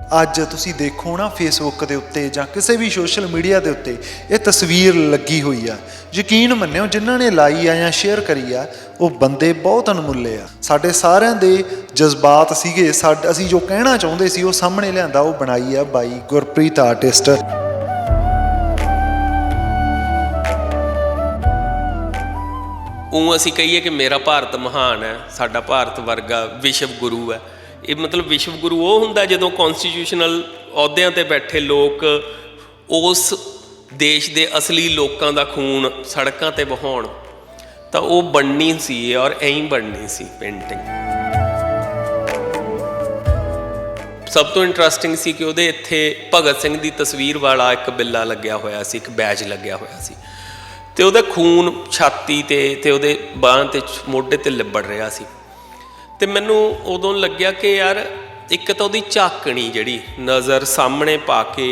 ਅੱਜ ਤੁਸੀਂ ਦੇਖੋ ਨਾ ਫੇਸਬੁੱਕ ਦੇ ਉੱਤੇ ਜਾਂ ਕਿਸੇ ਵੀ ਸੋਸ਼ਲ ਮੀਡੀਆ ਦੇ ਉੱਤੇ ਇਹ ਤਸਵੀਰ ਲੱਗੀ ਹੋਈ ਆ। ਯਕੀਨ ਮੰਨਿਓ ਜਿਨ੍ਹਾਂ ਨੇ ਲਾਈ ਆ ਜਾਂ ਸ਼ੇਅਰ ਕਰੀ ਆ ਉਹ ਬੰਦੇ ਬਹੁਤ ਅਣਮੁੱਲੇ ਆ। ਸਾਡੇ ਸਾਰਿਆਂ ਦੇ ਜਜ਼ਬਾਤ ਸੀਗੇ, ਅਸੀਂ ਜੋ ਕਹਿਣਾ ਚਾਹੁੰਦੇ ਸੀ ਉਹ ਸਾਹਮਣੇ ਲਿਆਂਦਾ, ਉਹ ਬਣਾਈ ਆ ਬਾਈ ਗੁਰਪ੍ਰੀਤ ਆਰਟਿਸਟ। ਉਹ ਅਸੀਂ ਕਹੀਏ ਕਿ ਮੇਰਾ ਭਾਰਤ ਮਹਾਨ ਹੈ, ਸਾਡਾ ਭਾਰਤ ਵਰਗਾ ਵਿਸ਼ਵ ਗੁਰੂ ਹੈ। ਇਹ ਮਤਲਬ ਵਿਸ਼ਵ ਗੁਰੂ ਉਹ ਹੁੰਦਾ ਜਦੋਂ ਕੌਨਸਟੀਟਿਊਸ਼ਨਲ ਅਹੁਦਿਆਂ 'ਤੇ ਬੈਠੇ ਲੋਕ ਉਸ ਦੇਸ਼ ਦੇ ਅਸਲੀ ਲੋਕਾਂ ਦਾ ਖੂਨ ਸੜਕਾਂ 'ਤੇ ਵਹਾਉਣ, ਤਾਂ ਉਹ ਬਣਨੀ ਸੀ ਔਰ ਐਂ ਬਣਨੀ ਸੀ ਪੇਂਟਿੰਗ। ਸਭ ਤੋਂ ਇੰਟਰਸਟਿੰਗ ਸੀ ਕਿ ਉਹਦੇ ਇੱਥੇ ਭਗਤ ਸਿੰਘ ਦੀ ਤਸਵੀਰ ਵਾਲਾ ਇੱਕ ਬਿੱਲਾ ਲੱਗਿਆ ਹੋਇਆ ਸੀ, ਇੱਕ ਬੈਜ ਲੱਗਿਆ ਹੋਇਆ ਸੀ, ਅਤੇ ਉਹਦਾ ਖੂਨ ਛਾਤੀ 'ਤੇ ਉਹਦੇ ਬਾਂਹ 'ਤੇ ਮੋਢੇ 'ਤੇ ਲਿਬੜ ਰਿਹਾ ਸੀ। ਅਤੇ ਮੈਨੂੰ ਉਦੋਂ ਲੱਗਿਆ ਕਿ ਯਾਰ ਇੱਕ ਤਾਂ ਉਹਦੀ ਝਾਕਣੀ ਜਿਹੜੀ ਨਜ਼ਰ ਸਾਹਮਣੇ ਪਾ ਕੇ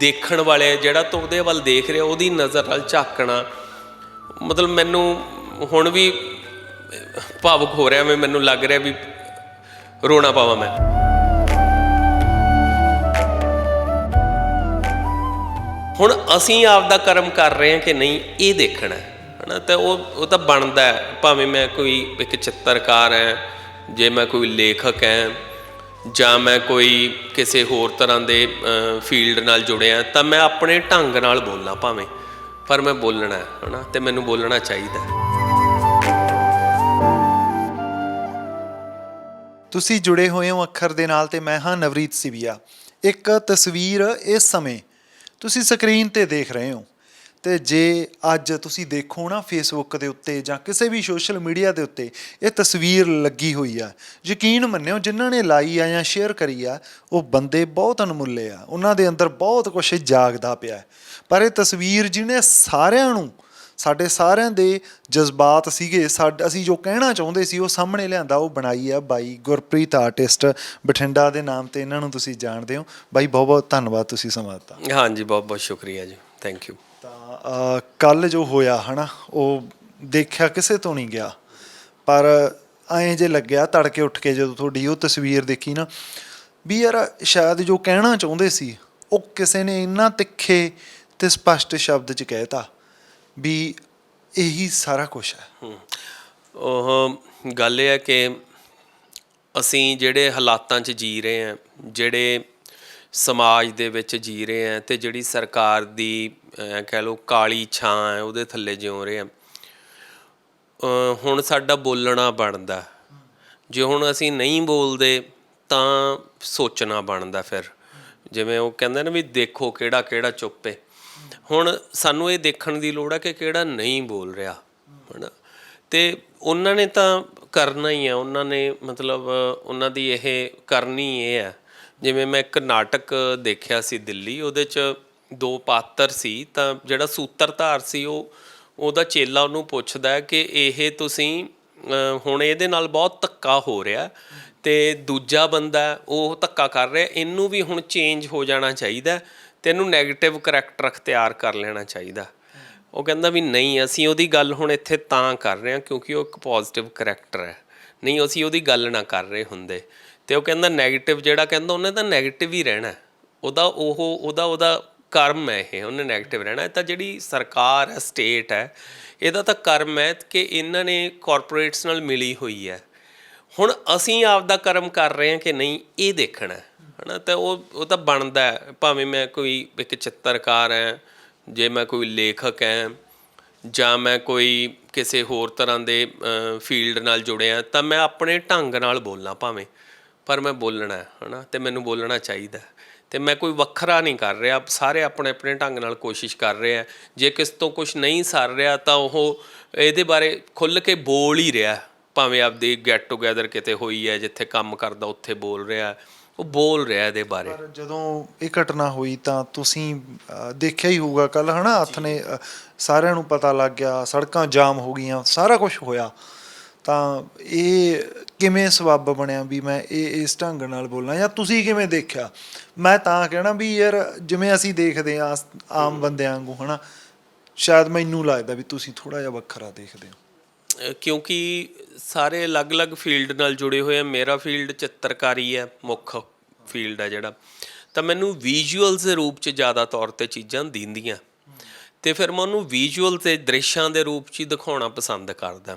ਦੇਖਣ ਵਾਲੇ ਜਿਹੜਾ ਤਾਂ ਉਹਦੇ ਵੱਲ ਦੇਖ ਰਿਹਾ ਉਹਦੀ ਨਜ਼ਰ ਨਾਲ ਝਾਕਣਾ, ਮਤਲਬ ਮੈਨੂੰ ਹੁਣ ਵੀ ਭਾਵੁਕ ਹੋ ਰਿਹਾ, ਮੈਨੂੰ ਲੱਗ ਰਿਹਾ ਵੀ ਰੋਣਾ ਪਾਵਾਂ ਮੈਂ। ਹੁਣ ਅਸੀਂ ਆਪਦਾ ਕਰਮ ਕਰ ਰਹੇ ਹਾਂ ਕਿ ਨਹੀਂ ਇਹ ਦੇਖਣਾ ਹੈ ਨਾ, ਤਾਂ ਉਹ ਤਾਂ ਬਣਦਾ। ਭਾਵੇਂ ਮੈਂ ਕੋਈ ਇੱਕ ਚਿੱਤਰਕਾਰ ਹੈ, ਜੇ ਮੈਂ ਕੋਈ ਲੇਖਕ ਹੈ, ਜਾਂ ਮੈਂ ਕੋਈ ਕਿਸੇ ਹੋਰ ਤਰ੍ਹਾਂ ਦੇ ਫੀਲਡ ਨਾਲ ਜੁੜਿਆ, ਤਾਂ ਮੈਂ ਆਪਣੇ ਢੰਗ ਨਾਲ ਬੋਲਾਂ ਭਾਵੇਂ, ਪਰ ਮੈਂ ਬੋਲਣਾ ਹੈ ਨਾ, ਅਤੇ ਮੈਨੂੰ ਬੋਲਣਾ ਚਾਹੀਦਾ। ਤੁਸੀਂ ਜੁੜੇ ਹੋਏ ਹੋ ਅੱਖਰ ਦੇ ਨਾਲ, ਤੇ ਮੈਂ ਹਾਂ ਨਵਰੀਤ ਸਿਵੀਆ। ਇੱਕ ਤਸਵੀਰ ਇਸ ਸਮੇਂ ਤੁਸੀਂ ਸਕਰੀਨ 'ਤੇ ਦੇਖ ਰਹੇ ਹੋ, ਅਤੇ ਜੇ ਅੱਜ ਤੁਸੀਂ ਦੇਖੋ ਨਾ ਫੇਸਬੁੱਕ ਦੇ ਉੱਤੇ ਜਾਂ ਕਿਸੇ ਵੀ ਸੋਸ਼ਲ ਮੀਡੀਆ ਦੇ ਉੱਤੇ ਇਹ ਤਸਵੀਰ ਲੱਗੀ ਹੋਈ ਆ। ਯਕੀਨ ਮੰਨਿਓ ਜਿਨ੍ਹਾਂ ਨੇ ਲਾਈ ਆ ਜਾਂ ਸ਼ੇਅਰ ਕਰੀ ਆ ਉਹ ਬੰਦੇ ਬਹੁਤ ਅਣਮੁੱਲੇ ਆ। ਉਹਨਾਂ ਦੇ ਅੰਦਰ ਬਹੁਤ ਕੁਛ ਜਾਗਦਾ ਪਿਆ, ਪਰ ਇਹ ਤਸਵੀਰ ਜਿਹਨੇ ਸਾਰਿਆਂ ਨੂੰ, ਸਾਡੇ ਸਾਰਿਆਂ ਦੇ ਜਜ਼ਬਾਤ ਸੀਗੇ, ਅਸੀਂ ਜੋ ਕਹਿਣਾ ਚਾਹੁੰਦੇ ਸੀ ਉਹ ਸਾਹਮਣੇ ਲਿਆਂਦਾ, ਉਹ ਬਣਾਈ ਆ ਬਾਈ ਗੁਰਪ੍ਰੀਤ ਆਰਟਿਸਟ। ਬਠਿੰਡਾ ਦੇ ਨਾਮ 'ਤੇ ਇਹਨਾਂ ਨੂੰ ਤੁਸੀਂ ਜਾਣਦੇ ਹੋ। ਬਾਈ ਬਹੁਤ ਬਹੁਤ ਧੰਨਵਾਦ, ਤੁਸੀਂ ਸਮਾਂ ਦਿੱਤਾ। ਹਾਂਜੀ, ਬਹੁਤ ਬਹੁਤ ਸ਼ੁਕਰੀਆ ਜੀ, ਥੈਂਕ ਯੂ। ਤਾਂ ਕੱਲ੍ਹ ਜੋ ਹੋਇਆ ਹੈ ਨਾ, ਉਹ ਦੇਖਿਆ ਕਿਸੇ ਤੋਂ ਨਹੀਂ ਗਿਆ, ਪਰ ਐਂ ਜੇ ਲੱਗਿਆ ਤੜਕੇ ਉੱਠ ਕੇ ਜਦੋਂ ਤੁਹਾਡੀ ਉਹ ਤਸਵੀਰ ਦੇਖੀ ਨਾ, ਵੀ ਯਾਰ ਸ਼ਾਇਦ ਜੋ ਕਹਿਣਾ ਚਾਹੁੰਦੇ ਸੀ ਉਹ ਕਿਸੇ ਨੇ ਇੰਨਾ ਤਿੱਖੇ ਅਤੇ ਸਪਸ਼ਟ ਸ਼ਬਦ 'ਚ ਕਹਿ ਤਾ ਵੀ ਇਹੀ ਸਾਰਾ ਕੁਛ ਹੈ। ਉਹ ਗੱਲ ਇਹ ਹੈ ਕਿ ਅਸੀਂ ਜਿਹੜੇ ਹਾਲਾਤਾਂ 'ਚ ਜੀ ਰਹੇ ਹਾਂ, ਜਿਹੜੇ ਸਮਾਜ ਦੇ ਵਿੱਚ ਜੀ ਰਹੇ ਹਾਂ, ਅਤੇ ਜਿਹੜੀ ਸਰਕਾਰ ਦੀ ਕਹਿ ਲਓ ਕਾਲੀ ਛਾਂ ਹੈ ਉਹਦੇ ਥੱਲੇ ਜਿਉਂ ਰਹੇ ਹਾਂ। ਹੁਣ ਸਾਡਾ ਬੋਲਣਾ ਬਣਦਾ। ਜੇ ਹੁਣ ਅਸੀਂ ਨਹੀਂ ਬੋਲਦੇ ਤਾਂ ਸੋਚਣਾ ਬਣਦਾ। ਫਿਰ ਜਿਵੇਂ ਉਹ ਕਹਿੰਦੇ ਨੇ ਵੀ ਦੇਖੋ ਕਿਹੜਾ ਕਿਹੜਾ ਚੁੱਪ ਹੈ। ਹੁਣ ਸਾਨੂੰ ਇਹ ਦੇਖਣ ਦੀ ਲੋੜ ਹੈ ਕਿ ਕਿਹੜਾ ਨਹੀਂ ਬੋਲ ਰਿਹਾ, ਹੈ ਨਾ। ਅਤੇ ਉਹਨਾਂ ਨੇ ਤਾਂ ਕਰਨਾ ਹੀ ਆ, ਉਹਨਾਂ ਨੇ ਮਤਲਬ ਉਹਨਾਂ ਦੀ ਇਹ ਕਰਨੀ ਇਹ ਹੈ। ਜਿਵੇਂ ਮੈਂ ਇੱਕ ਨਾਟਕ ਦੇਖਿਆ ਸੀ ਦਿੱਲੀ, ਉਹਦੇ 'ਚ ਦੋ ਪਾਤਰ ਸੀ, ਤਾਂ ਜਿਹੜਾ ਸੂਤਰਧਾਰ ਸੀ ਉਹਦਾ ਚੇਲਾ ਉਹਨੂੰ ਪੁੱਛਦਾ ਕਿ ਇਹ ਤੁਸੀਂ ਹੁਣ ਇਹਦੇ ਨਾਲ ਬਹੁਤ ਧੱਕਾ ਹੋ ਰਿਹਾ, ਅਤੇ ਦੂਜਾ ਬੰਦਾ ਉਹ ਧੱਕਾ ਕਰ ਰਿਹਾ, ਇਹਨੂੰ ਵੀ ਹੁਣ ਚੇਂਜ ਹੋ ਜਾਣਾ ਚਾਹੀਦਾ, ਅਤੇ ਇਹਨੂੰ ਨੈਗੇਟਿਵ ਕਰੈਕਟਰ ਅਖਤਿਆਰ ਕਰ ਲੈਣਾ ਚਾਹੀਦਾ। ਉਹ ਕਹਿੰਦਾ ਵੀ ਨਹੀਂ, ਅਸੀਂ ਉਹਦੀ ਗੱਲ ਹੁਣ ਇੱਥੇ ਤਾਂ ਕਰ ਰਹੇ ਹਾਂ ਕਿਉਂਕਿ ਉਹ ਇੱਕ ਪੋਜ਼ੀਟਿਵ ਕਰੈਕਟਰ ਹੈ, ਨਹੀਂ ਅਸੀਂ ਉਹਦੀ ਗੱਲ ਨਾ ਕਰ ਰਹੇ ਹੁੰਦੇ। ਅਤੇ ਉਹ ਕਹਿੰਦਾ ਨੈਗੇਟਿਵ ਜਿਹੜਾ, ਕਹਿੰਦਾ ਉਹਨੇ ਤਾਂ ਨੈਗੇਟਿਵ ਹੀ ਰਹਿਣਾ, ਉਹਦਾ ਕਰਮ ਹੈ ਇਹ, ਉਹਨੇ ਨੈਗੇਟਿਵ ਰਹਿਣਾ। ਤਾਂ ਜਿਹੜੀ ਸਰਕਾਰ ਹੈ, ਸਟੇਟ ਹੈ, ਇਹਦਾ ਤਾਂ ਕਰਮ ਹੈ ਕਿ ਇਹਨਾਂ ਨੇ ਕਾਰਪੋਰੇਟਸ ਨਾਲ ਮਿਲੀ ਹੋਈ ਹੈ। ਹੁਣ ਅਸੀਂ ਆਪਦਾ ਕਰਮ ਕਰ ਰਹੇ ਹਾਂ ਕਿ ਨਹੀਂ ਇਹ ਦੇਖਣਾ ਹੈ ਨਾ, ਤਾਂ ਉਹ ਤਾਂ ਬਣਦਾ। ਭਾਵੇਂ ਮੈਂ ਕੋਈ ਇੱਕ ਚਿੱਤਰਕਾਰ ਹੈ, ਜੇ ਮੈਂ ਕੋਈ ਲੇਖਕ ਹੈ, ਜਾਂ ਮੈਂ ਕੋਈ ਕਿਸੇ ਹੋਰ ਤਰ੍ਹਾਂ ਦੇ ਫੀਲਡ ਨਾਲ ਜੁੜਿਆ, ਤਾਂ ਮੈਂ ਆਪਣੇ ਢੰਗ ਨਾਲ ਬੋਲਾਂ ਭਾਵੇਂ, ਪਰ ਮੈਂ ਬੋਲਣਾ ਹੈ ਨਾ, ਅਤੇ ਮੈਨੂੰ ਬੋਲਣਾ ਚਾਹੀਦਾ। ਅਤੇ ਮੈਂ ਕੋਈ ਵੱਖਰਾ ਨਹੀਂ ਕਰ ਰਿਹਾ, ਸਾਰੇ ਆਪਣੇ ਆਪਣੇ ਢੰਗ ਨਾਲ ਕੋਸ਼ਿਸ਼ ਕਰ ਰਹੇ ਆ। ਜੇ ਕਿਸ ਤੋਂ ਕੁਛ ਨਹੀਂ ਸਰ ਰਿਹਾ ਤਾਂ ਉਹ ਇਹਦੇ ਬਾਰੇ ਖੁੱਲ੍ਹ ਕੇ ਬੋਲ ਹੀ ਰਿਹਾ, ਭਾਵੇਂ ਆਪਦੀ ਗੈਟ ਟੂਗੈਦਰ ਕਿਤੇ ਹੋਈ ਹੈ, ਜਿੱਥੇ ਕੰਮ ਕਰਦਾ ਉੱਥੇ ਬੋਲ ਰਿਹਾ, ਉਹ ਬੋਲ ਰਿਹਾ ਇਹਦੇ ਬਾਰੇ। ਪਰ ਜਦੋਂ ਇਹ ਘਟਨਾ ਹੋਈ ਤਾਂ ਤੁਸੀਂ ਦੇਖਿਆ ਹੀ ਹੋਊਗਾ ਕੱਲ੍ਹ, ਹੈ ਨਾ, ਹੱਥ ਨੇ ਸਾਰਿਆਂ ਨੂੰ ਪਤਾ ਲੱਗ ਗਿਆ, ਸੜਕਾਂ ਜਾਮ ਹੋ ਗਈਆਂ, ਸਾਰਾ ਕੁਛ ਹੋਇਆ। ਤਾਂ ਇਹ ਕਿਵੇਂ ਸਬੱਬ ਬਣਿਆ ਵੀ ਮੈਂ ਇਸ ਢੰਗ ਨਾਲ ਬੋਲਾਂ, ਜਾਂ ਤੁਸੀਂ ਕਿਵੇਂ ਦੇਖਿਆ? ਮੈਂ ਤਾਂ ਕਹਿਣਾ ਵੀ ਯਾਰ ਜਿਵੇਂ ਅਸੀਂ ਦੇਖਦੇ ਹਾਂ ਆਮ ਬੰਦਿਆਂ ਵਾਂਗੂ, ਹੈ ਨਾ, ਸ਼ਾਇਦ ਮੈਨੂੰ ਲੱਗਦਾ ਵੀ ਤੁਸੀਂ ਥੋੜ੍ਹਾ ਜਿਹਾ ਵੱਖਰਾ ਦੇਖਦੇ ਹੋ। ਕਿਉਂਕਿ ਸਾਰੇ ਅਲੱਗ ਅਲੱਗ ਫੀਲਡ ਨਾਲ ਜੁੜੇ ਹੋਏ ਆ। ਮੇਰਾ ਫੀਲਡ ਚਿੱਤਰਕਾਰੀ ਹੈ, ਮੁੱਖ ਫੀਲਡ ਹੈ ਜਿਹੜਾ, ਤਾਂ ਮੈਨੂੰ ਵਿਜ਼ੂਅਲਸ ਦੇ ਰੂਪ 'ਚ ਜ਼ਿਆਦਾ ਤੌਰ 'ਤੇ ਚੀਜ਼ਾਂ ਦਿੰਦੀਆਂ, ਅਤੇ ਫਿਰ ਮੈਂ ਉਹਨੂੰ ਵਿਜ਼ੂਅਲ ਅਤੇ ਦ੍ਰਿਸ਼ਾਂ ਦੇ ਰੂਪ 'ਚ ਹੀ ਦਿਖਾਉਣਾ ਪਸੰਦ ਕਰਦਾ,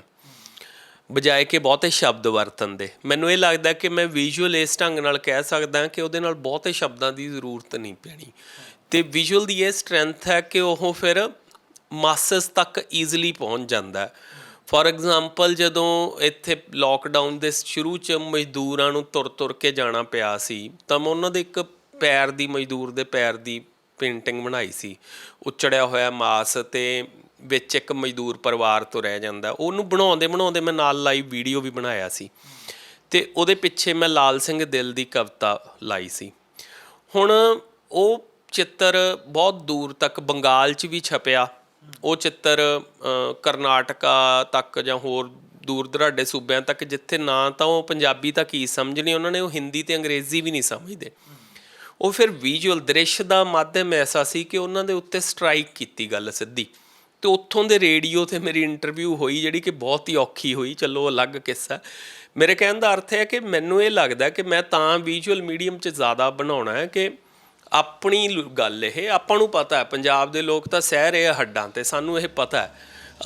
ਬਜਾਏ ਕਿ ਬਹੁਤੇ ਸ਼ਬਦ ਵਰਤਣ ਦੇ। ਮੈਨੂੰ ਇਹ ਲੱਗਦਾ ਕਿ ਮੈਂ ਵਿਜ਼ੂਅਲ ਇਸ ਢੰਗ ਨਾਲ ਕਹਿ ਸਕਦਾ ਕਿ ਉਹਦੇ ਨਾਲ ਬਹੁਤੇ ਸ਼ਬਦਾਂ ਦੀ ਜ਼ਰੂਰਤ ਨਹੀਂ ਪੈਣੀ, ਅਤੇ ਵਿਜ਼ੂਅਲ ਦੀ ਇਹ ਸਟਰੈਂਥ ਹੈ ਕਿ ਉਹ ਫਿਰ ਮਾਸਸ ਤੱਕ ਈਜ਼ਲੀ ਪਹੁੰਚ ਜਾਂਦਾ। ਫੋਰ ਐਗਜ਼ਾਮਪਲ, ਜਦੋਂ ਇੱਥੇ ਲੋਕਡਾਊਨ ਦੇ ਸ਼ੁਰੂ 'ਚ ਮਜ਼ਦੂਰਾਂ ਨੂੰ ਤੁਰ ਤੁਰ ਕੇ ਜਾਣਾ ਪਿਆ ਸੀ, ਤਾਂ ਮੈਂ ਉਹਨਾਂ ਦੇ ਇੱਕ ਪੈਰ ਦੀ, ਮਜ਼ਦੂਰ ਦੇ ਪੈਰ ਦੀ ਪੇਂਟਿੰਗ ਬਣਾਈ ਸੀ, ਉੱਚੜਿਆ ਹੋਇਆ ਮਾਸ, ਅਤੇ ਵਿੱਚ ਇੱਕ ਮਜ਼ਦੂਰ ਪਰਿਵਾਰ ਤੋਂ ਰਹਿ ਜਾਂਦਾ। ਉਹਨੂੰ ਬਣਾਉਂਦੇ ਬਣਾਉਂਦੇ ਮੈਂ ਨਾਲ ਲਾਈਵ ਵੀਡੀਓ ਵੀ ਬਣਾਇਆ ਸੀ, ਅਤੇ ਉਹਦੇ ਪਿੱਛੇ ਮੈਂ ਲਾਲ ਸਿੰਘ ਦਿਲ ਦੀ ਕਵਿਤਾ ਲਾਈ ਸੀ। ਹੁਣ ਉਹ ਚਿੱਤਰ ਬਹੁਤ ਦੂਰ ਤੱਕ ਬੰਗਾਲ 'ਚ ਵੀ ਛਪਿਆ, ਉਹ ਚਿੱਤਰ ਕਰਨਾਟਕਾ ਤੱਕ ਜਾਂ ਹੋਰ ਦੂਰ ਦੁਰਾਡੇ ਸੂਬਿਆਂ ਤੱਕ, ਜਿੱਥੇ ਨਾ ਤਾਂ ਉਹ ਪੰਜਾਬੀ ਤਾਂ ਕੀ ਸਮਝਣੀ ਉਹਨਾਂ ਨੇ, ਉਹ ਹਿੰਦੀ ਅਤੇ ਅੰਗਰੇਜ਼ੀ ਵੀ ਨਹੀਂ ਸਮਝਦੇ। ਉਹ ਫਿਰ ਵਿਜ਼ੂਅਲ ਦ੍ਰਿਸ਼ ਦਾ ਮਾਧਿਅਮ ਐਸਾ ਸੀ ਕਿ ਉਹਨਾਂ ਦੇ ਉੱਤੇ ਸਟਰਾਈਕ ਕੀਤੀ ਗੱਲ ਸਿੱਧੀ, ਅਤੇ ਉੱਥੋਂ ਦੇ ਰੇਡੀਓ 'ਤੇ ਮੇਰੀ ਇੰਟਰਵਿਊ ਹੋਈ, ਜਿਹੜੀ ਕਿ ਬਹੁਤ ਹੀ ਔਖੀ ਹੋਈ। ਚਲੋ ਅਲੱਗ ਕਿੱਸਾ। ਮੇਰੇ ਕਹਿਣ ਦਾ ਅਰਥ ਹੈ ਕਿ ਮੈਨੂੰ ਇਹ ਲੱਗਦਾ ਕਿ ਮੈਂ ਤਾਂ ਵਿਜ਼ੂਅਲ ਮੀਡੀਅਮ 'ਚ ਜ਼ਿਆਦਾ ਬਣਾਉਣਾ ਹੈ ਕਿ ਆਪਣੀ ਗੱਲ ਇਹ ਆਪਾਂ ਨੂੰ ਪਤਾ ਹੈ, ਪੰਜਾਬ ਦੇ ਲੋਕ ਤਾਂ ਸਹਿ ਰਹੇ ਆ ਹੱਡਾਂ 'ਤੇ, ਸਾਨੂੰ ਇਹ ਪਤਾ ਹੈ,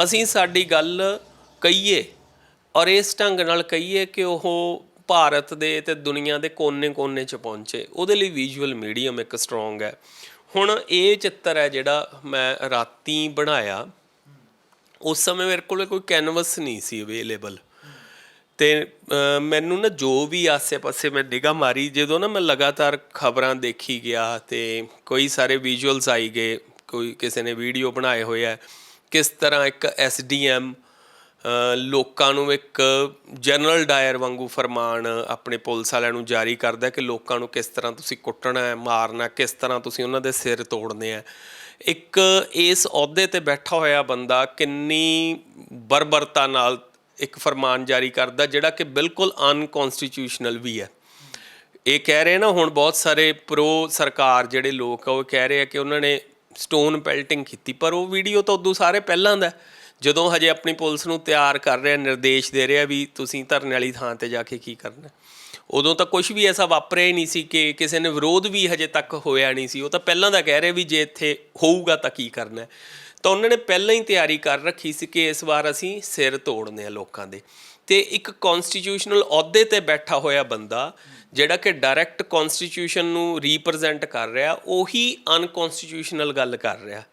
ਅਸੀਂ ਸਾਡੀ ਗੱਲ ਕਹੀਏ ਔਰ ਇਸ ਢੰਗ ਨਾਲ ਕਹੀਏ ਕਿ ਉਹ ਭਾਰਤ ਦੇ ਅਤੇ ਦੁਨੀਆ ਦੇ ਕੋਨੇ-ਕੋਨੇ 'ਚ ਪਹੁੰਚੇ। ਉਹਦੇ ਲਈ ਵਿਜ਼ੂਅਲ ਮੀਡੀਅਮ ਇੱਕ ਸਟਰੋਂਗ ਹੈ। ਹੁਣ ਇਹ ਚਿੱਤਰ ਹੈ ਜਿਹੜਾ ਮੈਂ ਰਾਤੀ ਬਣਾਇਆ, ਉਸ ਸਮੇਂ ਮੇਰੇ ਕੋਲ ਕੋਈ ਕੈਨਵਸ ਨਹੀਂ ਸੀ ਅਵੇਲੇਬਲ, ਅਤੇ ਮੈਨੂੰ ਨਾ ਜੋ ਵੀ ਆਸੇ ਪਾਸੇ ਮੈਂ ਨਿਗਾਹ ਮਾਰੀ, ਜਦੋਂ ਨਾ ਮੈਂ ਲਗਾਤਾਰ ਖਬਰਾਂ ਦੇਖੀ ਗਿਆ ਅਤੇ ਕਈ ਸਾਰੇ ਵਿਜ਼ੂਅਲਸ ਆਈ ਗਏ, ਕੋਈ ਕਿਸੇ ਨੇ ਵੀਡੀਓ ਬਣਾਏ ਹੋਏ ਹੈ ਕਿਸ ਤਰ੍ਹਾਂ ਇੱਕ SDM ਲੋਕਾਂ ਨੂੰ ਇੱਕ ਜਨਰਲ ਡਾਇਰ ਵਾਂਗੂ ਫਰਮਾਨ ਆਪਣੇ ਪੁਲਿਸ ਵਾਲਿਆਂ ਨੂੰ ਜਾਰੀ ਕਰਦਾ ਕਿ ਲੋਕਾਂ ਨੂੰ ਕਿਸ ਤਰ੍ਹਾਂ ਤੁਸੀਂ ਕੁੱਟਣਾ ਹੈ, ਮਾਰਨਾ, ਕਿਸ ਤਰ੍ਹਾਂ ਤੁਸੀਂ ਉਹਨਾਂ ਦੇ ਸਿਰ ਤੋੜਨੇ ਹੈ। ਇੱਕ ਇਸ ਅਹੁਦੇ 'ਤੇ ਬੈਠਾ ਹੋਇਆ ਬੰਦਾ ਕਿੰਨੀ ਬਰਬਰਤਾ ਨਾਲ ਇੱਕ ਫਰਮਾਨ ਜਾਰੀ ਕਰਦਾ, ਜਿਹੜਾ ਕਿ ਬਿਲਕੁਲ ਅਨਕੋਂਸਟੀਟਿਊਸ਼ਨਲ ਵੀ ਹੈ। ਇਹ ਕਹਿ ਰਹੇ ਨਾ ਹੁਣ ਬਹੁਤ ਸਾਰੇ ਪ੍ਰੋ ਸਰਕਾਰ ਜਿਹੜੇ ਲੋਕ ਆ, ਉਹ ਕਹਿ ਰਹੇ ਆ ਕਿ ਉਹਨਾਂ ਨੇ ਸਟੋਨ ਪੈਲਟਿੰਗ ਕੀਤੀ, ਪਰ ਉਹ ਵੀਡੀਓ ਤਾਂ ਉਦੋਂ ਸਾਰੇ ਪਹਿਲਾਂ ਦਾ, ਜਦੋਂ ਹਜੇ ਆਪਣੀ ਪੁਲਿਸ ਨੂੰ ਤਿਆਰ ਕਰ ਰਿਹਾ, ਨਿਰਦੇਸ਼ ਦੇ ਰਿਹਾ ਵੀ ਤੁਸੀਂ ਧਰਨੇ ਵਾਲੀ ਥਾਂ 'ਤੇ ਜਾ ਕੇ ਕੀ ਕਰਨਾ। ਉਦੋਂ ਤਾਂ ਕੁਛ ਵੀ ਐਸਾ ਵਾਪਰਿਆ ਹੀ ਨਹੀਂ ਸੀ ਕਿ ਕਿਸੇ ਨੇ ਵਿਰੋਧ ਵੀ ਹਜੇ ਤੱਕ ਹੋਇਆ ਨਹੀਂ ਸੀ। ਉਹ ਤਾਂ ਪਹਿਲਾਂ ਦਾ ਕਹਿ ਰਹੇ ਵੀ ਜੇ ਇੱਥੇ ਹੋਊਗਾ ਤਾਂ ਕੀ ਕਰਨਾ। ਤਾਂ ਉਹਨਾਂ ਨੇ ਪਹਿਲਾਂ ਹੀ ਤਿਆਰੀ ਕਰ ਰੱਖੀ ਸੀ ਕਿ ਇਸ ਵਾਰ ਅਸੀਂ ਸਿਰ ਤੋੜਨੇ ਆ ਲੋਕਾਂ ਦੇ। ਅਤੇ ਇੱਕ ਕੌਨਸਟੀਟਿਊਸ਼ਨਲ ਅਹੁਦੇ 'ਤੇ ਬੈਠਾ ਹੋਇਆ ਬੰਦਾ ਜਿਹੜਾ ਕਿ ਡਾਇਰੈਕਟ ਕੌਨਸਟੀਟਿਊਸ਼ਨ ਨੂੰ ਰੀਪ੍ਰਜੈਂਟ ਕਰ ਰਿਹਾ, ਉਹੀ ਅਨਕੌਨਸਟੀਟਿਊਸ਼ਨਲ ਗੱਲ ਕਰ ਰਿਹਾ।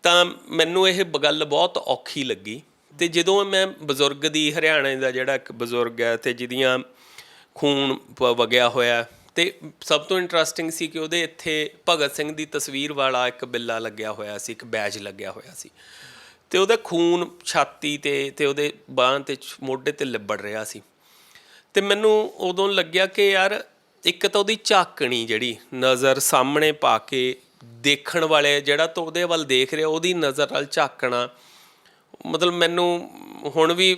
ਤਾਂ ਮੈਨੂੰ ਇਹ ਗੱਲ ਬਹੁਤ ਔਖੀ ਲੱਗੀ। ਅਤੇ ਜਦੋਂ ਮੈਂ ਬਜ਼ੁਰਗ ਦੀ, ਹਰਿਆਣੇ ਦਾ ਜਿਹੜਾ ਇੱਕ ਬਜ਼ੁਰਗ ਹੈ ਅਤੇ ਜਿਹਦੀਆਂ ਖੂਨ ਵਗਿਆ ਹੋਇਆ, ਅਤੇ ਸਭ ਤੋਂ ਇੰਟਰਸਟਿੰਗ ਸੀ ਕਿ ਉਹਦੇ ਇੱਥੇ ਭਗਤ ਸਿੰਘ ਦੀ ਤਸਵੀਰ ਵਾਲਾ ਇੱਕ ਬਿੱਲਾ ਲੱਗਿਆ ਹੋਇਆ ਸੀ, ਇੱਕ ਬੈਜ ਲੱਗਿਆ ਹੋਇਆ ਸੀ, ਅਤੇ ਉਹਦਾ ਖੂਨ ਛਾਤੀ 'ਤੇ ਅਤੇ ਉਹਦੇ ਬਾਂਹ 'ਤੇ, ਮੋਢੇ 'ਤੇ ਲਿਬੜ ਰਿਹਾ ਸੀ। ਅਤੇ ਮੈਨੂੰ ਉਦੋਂ ਲੱਗਿਆ ਕਿ ਯਾਰ ਇੱਕ ਤਾਂ ਉਹਦੀ ਝਾਕਣੀ, ਜਿਹੜੀ ਨਜ਼ਰ ਸਾਹਮਣੇ ਪਾ ਕੇ ਦੇਖਣ ਵਾਲੇ ਜਿਹੜਾ ਤਾਂ ਉਹਦੇ ਵੱਲ ਦੇਖ ਰਿਹਾ, ਉਹਦੀ ਨਜ਼ਰ ਨਾਲ ਝਾਕਣਾ, ਮਤਲਬ ਮੈਨੂੰ ਹੁਣ ਵੀ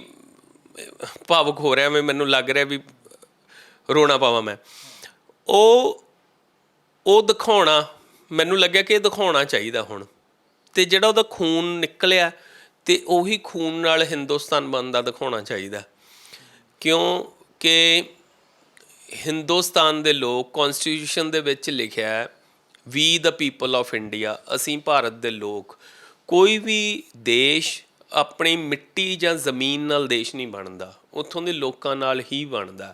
ਭਾਵੁਕ ਹੋ ਰਿਹਾ, ਮੈਨੂੰ ਲੱਗ ਰਿਹਾ ਵੀ ਰੋਣਾ ਪਾਵਾਂ ਮੈਂ। ਉਹ ਦਿਖਾਉਣਾ, ਮੈਨੂੰ ਲੱਗਿਆ ਕਿ ਇਹ ਦਿਖਾਉਣਾ ਚਾਹੀਦਾ ਹੁਣ। ਅਤੇ ਜਿਹੜਾ ਉਹਦਾ ਖੂਨ ਨਿਕਲਿਆ, ਅਤੇ ਉਹੀ ਖੂਨ ਨਾਲ ਹਿੰਦੁਸਤਾਨ ਬਣਦਾ ਦਿਖਾਉਣਾ ਚਾਹੀਦਾ, ਕਿਉਂਕਿ ਹਿੰਦੁਸਤਾਨ ਦੇ ਲੋਕ, ਕੌਨਸਟੀਟਿਊਸ਼ਨ ਦੇ ਵਿੱਚ ਲਿਖਿਆ ਹੈ ਵੀ ਦ ਪੀਪਲ ਆਫ ਇੰਡੀਆ, ਅਸੀਂ ਭਾਰਤ ਦੇ ਲੋਕ। ਕੋਈ ਵੀ ਦੇਸ਼ ਆਪਣੀ ਮਿੱਟੀ ਜਾਂ ਜ਼ਮੀਨ ਨਾਲ ਦੇਸ਼ ਨਹੀਂ ਬਣਦਾ, ਉੱਥੋਂ ਦੇ ਲੋਕਾਂ ਨਾਲ ਹੀ ਬਣਦਾ।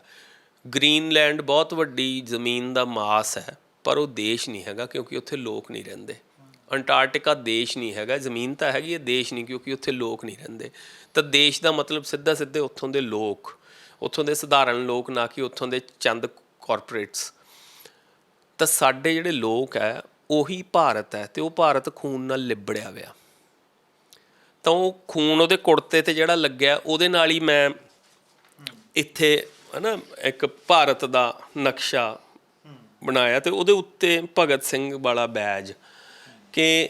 ਗ੍ਰੀਨਲੈਂਡ ਬਹੁਤ ਵੱਡੀ ਜ਼ਮੀਨ ਦਾ ਮਾਸ ਹੈ, ਪਰ ਉਹ ਦੇਸ਼ ਨਹੀਂ ਹੈਗਾ ਕਿਉਂਕਿ ਉੱਥੇ ਲੋਕ ਨਹੀਂ ਰਹਿੰਦੇ। ਅੰਟਾਰਕਟਿਕਾ ਦੇਸ਼ ਨਹੀਂ ਹੈਗਾ, ਜ਼ਮੀਨ ਤਾਂ ਹੈਗੀ ਹੈ, ਦੇਸ਼ ਨਹੀਂ, ਕਿਉਂਕਿ ਉੱਥੇ ਲੋਕ ਨਹੀਂ ਰਹਿੰਦੇ। ਤਾਂ ਦੇਸ਼ ਦਾ ਮਤਲਬ ਸਿੱਧਾ ਸਿੱਧੇ ਉੱਥੋਂ ਦੇ ਲੋਕ, ਉੱਥੋਂ ਦੇ ਸਧਾਰਨ ਲੋਕ, ਨਾ ਕਿ ਉੱਥੋਂ ਦੇ ਚੰਦ ਕਾਰਪੋਰੇਟਸ। ਤਾਂ ਸਾਡੇ ਜਿਹੜੇ ਲੋਕ ਹੈ ਉਹੀ ਭਾਰਤ ਹੈ, ਅਤੇ ਉਹ ਭਾਰਤ ਖੂਨ ਨਾਲ ਲਿਬੜਿਆ ਹੋਇਆ। ਤਾਂ ਉਹ ਖੂਨ ਉਹਦੇ ਕੁੜਤੇ 'ਤੇ ਜਿਹੜਾ ਲੱਗਿਆ, ਉਹਦੇ ਨਾਲ ਹੀ ਮੈਂ ਇੱਥੇ ਹੈ ਨਾ ਇੱਕ ਭਾਰਤ ਦਾ ਨਕਸ਼ਾ ਬਣਾਇਆ, ਅਤੇ ਉਹਦੇ ਉੱਤੇ ਭਗਤ ਸਿੰਘ ਵਾਲਾ ਬੈਜ, ਕਿ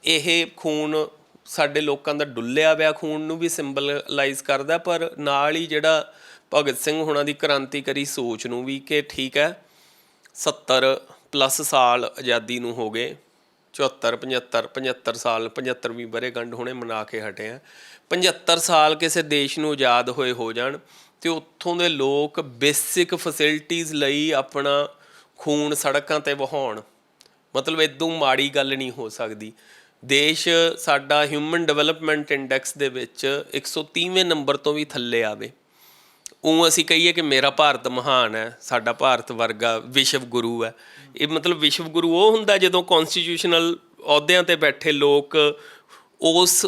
ਇਹ ਖੂਨ ਸਾਡੇ ਲੋਕਾਂ ਦਾ ਡੁੱਲਿਆ ਹੋਇਆ ਖੂਨ ਨੂੰ ਵੀ ਸਿੰਬਲਾਈਜ਼ ਕਰਦਾ, ਪਰ ਨਾਲ ਹੀ ਜਿਹੜਾ ਭਗਤ ਸਿੰਘ ਹੋਣਾ ਦੀ ਕ੍ਰਾਂਤੀਕਾਰੀ ਸੋਚ ਨੂੰ ਵੀ, ਕਿ ਠੀਕ ਹੈ 70+ ਸਾਲ ਆਜ਼ਾਦੀ ਨੂੰ ਹੋ ਗਏ, 75 ਸਾਲ, 75ਵੀਂ ਵਰ੍ਹੇਗੰਢ ਹੁਣੇ ਮਨਾ ਕੇ ਹਟੇ ਆ, 75 ਸਾਲ ਕਿਸੇ ਦੇਸ਼ ਨੂੰ ਆਜ਼ਾਦ ਹੋਏ ਹੋ ਜਾਣ, ਅਤੇ ਉੱਥੋਂ ਦੇ ਲੋਕ ਬੇਸਿਕ ਫੈਸਿਲਿਟੀਜ਼ ਲਈ ਆਪਣਾ ਖੂਨ ਸੜਕਾਂ ਤੇ ਵਹਾਉਣ, ਮਤਲਬ ਇਦੋਂ ਮਾੜੀ ਗੱਲ ਨਹੀਂ ਹੋ ਸਕਦੀ। ਦੇਸ਼ ਸਾਡਾ ਹਿਊਮਨ ਡਿਵੈਲਪਮੈਂਟ ਇੰਡੈਕਸ ਦੇ ਵਿੱਚ 130ਵੇਂ ਨੰਬਰ ਤੋਂ ਵੀ ਥੱਲੇ ਆਵੇ। ਉਹ ਅਸੀਂ ਕਹੀਏ ਕਿ ਮੇਰਾ ਭਾਰਤ ਮਹਾਨ ਹੈ, ਸਾਡਾ ਭਾਰਤ ਵਰਗਾ ਵਿਸ਼ਵ ਗੁਰੂ ਹੈ। ਇਹ ਮਤਲਬ ਵਿਸ਼ਵ ਗੁਰੂ ਉਹ ਹੁੰਦਾ ਜਦੋਂ ਕੌਨਸਟੀਟਿਊਸ਼ਨਲ ਅਹੁਦਿਆਂ 'ਤੇ ਬੈਠੇ ਲੋਕ ਉਸ